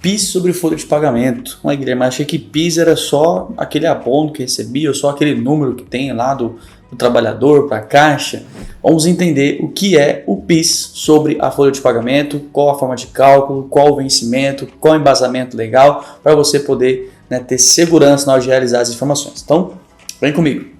PIS sobre folha de pagamento. Ué, Guilherme, achei que PIS era só aquele abono que recebia, ou só aquele número que tem lá do trabalhador para a caixa. Vamos entender o que é o PIS sobre a folha de pagamento, qual a forma de cálculo, qual o vencimento, qual o embasamento legal, para você poder, né, ter segurança na hora de realizar as informações. Então, vem comigo.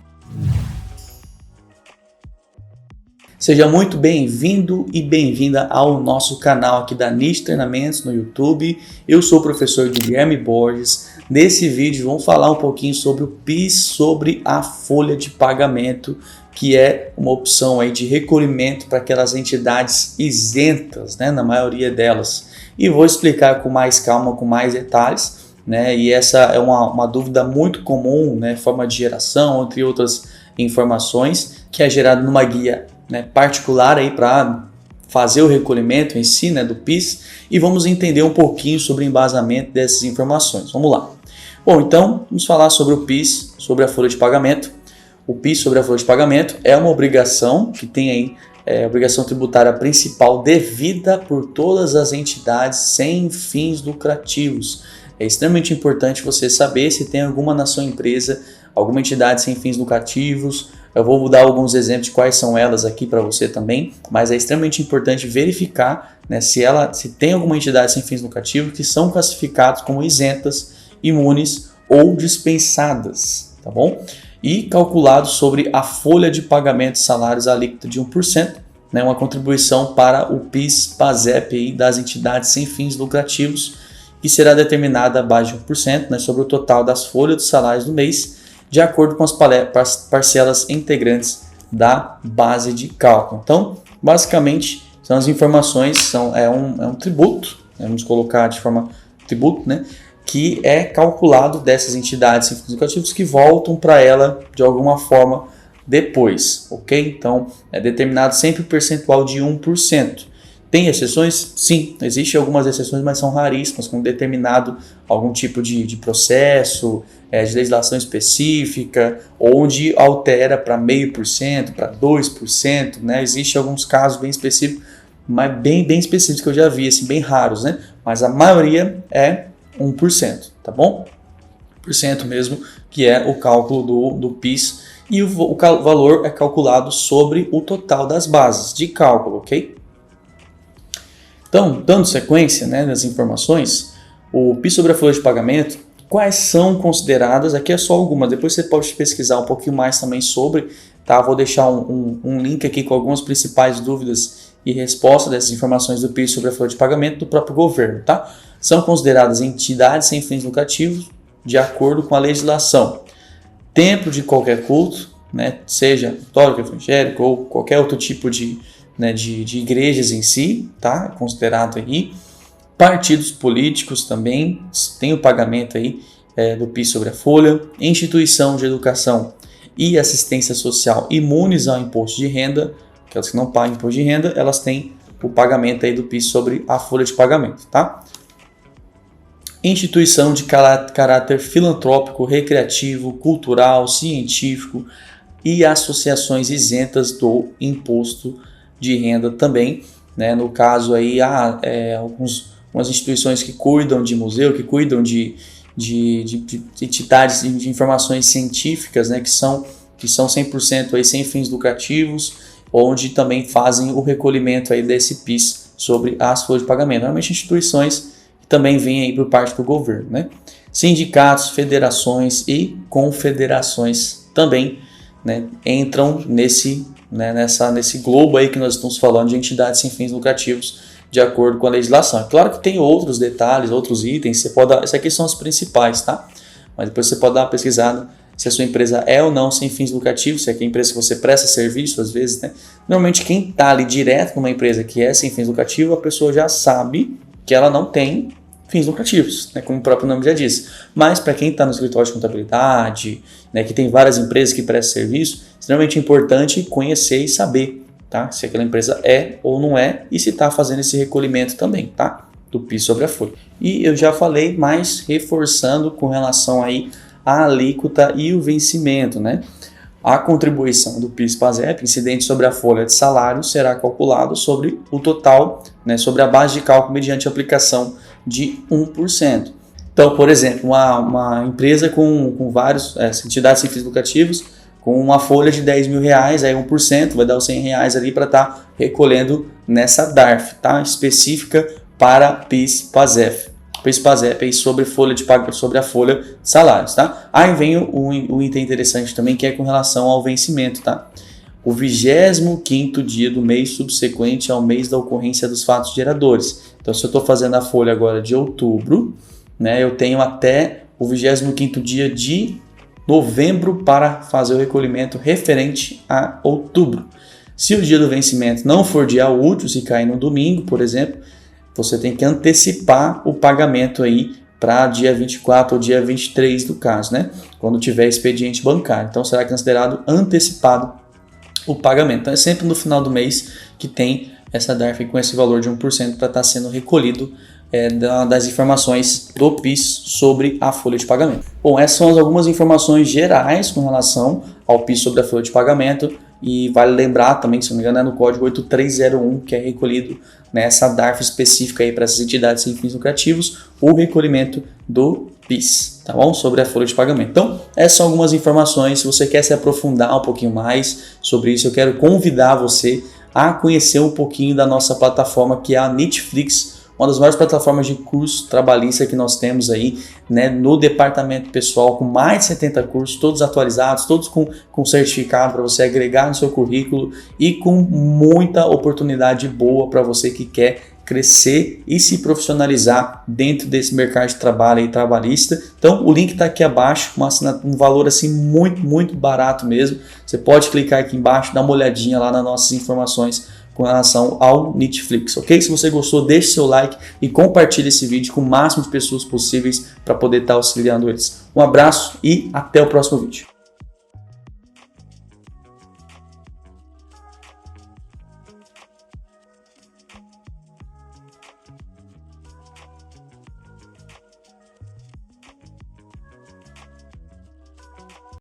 Seja muito bem-vindo e bem-vinda ao nosso canal aqui da NIT Treinamentos no YouTube. Eu sou o professor Guilherme Borges. Nesse vídeo vamos falar um pouquinho sobre o PIS sobre a folha de pagamento, que é uma opção aí de recolhimento para aquelas entidades isentas, né, na maioria delas. E vou explicar com mais calma, com mais detalhes, né, e essa é uma dúvida muito comum, né, forma de geração, entre outras informações, que é gerada numa guia, né, particular aí para fazer o recolhimento em si, né, do PIS, e vamos entender um pouquinho sobre o embasamento dessas informações. Vamos lá. Bom, então vamos falar sobre o PIS sobre a folha de pagamento. O PIS sobre a folha de pagamento é uma obrigação que tem aí obrigação tributária principal devida por todas as entidades sem fins lucrativos. É extremamente importante você saber se tem alguma na sua empresa, alguma entidade sem fins lucrativos. Eu vou dar alguns exemplos de quais são elas aqui para você também, mas é extremamente importante verificar, né, se tem alguma entidade sem fins lucrativos que são classificadas como isentas, imunes ou dispensadas, tá bom? E calculado sobre a folha de pagamento de salários alíquota de 1%, né, uma contribuição para o PIS/PASEP aí das entidades sem fins lucrativos, que será determinada a base de 1%, né, sobre o total das folhas de salários do mês, de acordo com as parcelas integrantes da base de cálculo. Então, basicamente, são as informações, é um tributo, né, vamos colocar de forma tributo, né, que é calculado dessas entidades sem fins lucrativos que voltam para ela de alguma forma depois, ok? Então, é determinado sempre o percentual de 1%. Tem exceções? Sim, existem algumas exceções, mas são raríssimas, com determinado algum tipo de processo, de legislação específica, onde altera para 0,5%, para 2%, né? Existem alguns casos bem específicos, mas bem específicos que eu já vi, assim, bem raros, né? Mas a maioria é 1%, tá bom? 1% mesmo, que é o cálculo do PIS, e o valor é calculado sobre o total das bases de cálculo, ok? Então, dando sequência, né, nas informações, o PIS sobre a folha de pagamento, quais são consideradas, aqui é só algumas, depois você pode pesquisar um pouquinho mais também sobre, tá? Vou deixar um link aqui com algumas principais dúvidas e respostas dessas informações do PIS sobre a folha de pagamento do próprio governo, tá? São consideradas entidades sem fins lucrativos de acordo com a legislação. Templo de qualquer culto, né, seja católico, evangélico ou qualquer outro tipo de igrejas em si, tá? Considerado aí. Partidos políticos também tem o pagamento aí do PIS sobre a folha. Instituição de educação e assistência social imunes ao imposto de renda, aquelas que não pagam imposto de renda, elas têm o pagamento aí do PIS sobre a folha de pagamento, tá? Instituição de caráter filantrópico, recreativo, cultural, científico e associações isentas do imposto de renda também, né? No caso aí algumas instituições que cuidam de museu, que cuidam de entidades de informações científicas, né? que são 100% aí sem fins lucrativos, onde também fazem o recolhimento aí desse PIS sobre as folhas de pagamento. Normalmente instituições que também vêm aí por parte do governo, né? Sindicatos, federações e confederações também, né, entram nesse globo aí que nós estamos falando de entidades sem fins lucrativos de acordo com a legislação. É claro que tem outros detalhes, outros itens, esses aqui são os principais, tá? Mas depois você pode dar uma pesquisada se a sua empresa é ou não sem fins lucrativos, se é a empresa que você presta serviço, às vezes, né? Normalmente quem está ali direto numa empresa que é sem fins lucrativos, a pessoa já sabe que ela não tem fins lucrativos, né, como o próprio nome já diz. Mas para quem está no escritório de contabilidade, né, que tem várias empresas que prestam serviço, é extremamente importante conhecer e saber, tá, se aquela empresa é ou não é e se está fazendo esse recolhimento também, tá, do PIS sobre a folha. E eu já falei, mas reforçando com relação aí à alíquota e o vencimento, né? A contribuição do PIS/PASEP incidente sobre a folha de salário será calculado sobre o total, né, sobre a base de cálculo mediante a aplicação de 1%. Então, por exemplo, uma empresa com várias entidades sem fins lucrativos, com uma folha de 10 mil reais, aí 1% vai dar os 100 reais ali para estar recolhendo nessa DARF, tá? Específica para PIS/PASEF. PIS/PASEF aí sobre a folha de salários, tá? Aí vem o item interessante também, que é com relação ao vencimento, tá? O 25º dia do mês subsequente ao mês da ocorrência dos fatos geradores. Então, se eu estou fazendo a folha agora de outubro, né, eu tenho até o 25º dia de novembro para fazer o recolhimento referente a outubro. Se o dia do vencimento não for dia útil, se cair no domingo, por exemplo, você tem que antecipar o pagamento aí para dia 24 ou dia 23 do caso, né? Quando tiver expediente bancário. Então, será considerado antecipado o pagamento. Então, é sempre no final do mês que tem essa DARF com esse valor de 1% para estar sendo recolhido das informações do PIS sobre a folha de pagamento. Bom, essas são algumas informações gerais com relação ao PIS sobre a folha de pagamento, e vale lembrar também, se não me engano, é no código 8301 que é recolhido nessa DARF específica aí para essas entidades sem fins lucrativos, o recolhimento do PIS, tá bom? Sobre a folha de pagamento. Então, essas são algumas informações. Se você quer se aprofundar um pouquinho mais sobre isso, eu quero convidar você a conhecer um pouquinho da nossa plataforma, que é a Netflix, uma das maiores plataformas de curso trabalhista que nós temos aí, né, no departamento pessoal, com mais de 70 cursos, todos atualizados, todos com certificado para você agregar no seu currículo e com muita oportunidade boa para você que quer crescer e se profissionalizar dentro desse mercado de trabalho aí, trabalhista. Então, o link está aqui abaixo, um valor assim muito barato mesmo. Você pode clicar aqui embaixo, dar uma olhadinha lá nas nossas informações com relação ao Netflix, ok? Se você gostou, deixe seu like e compartilhe esse vídeo com o máximo de pessoas possíveis para poder estar auxiliando eles. Um abraço e até o próximo vídeo.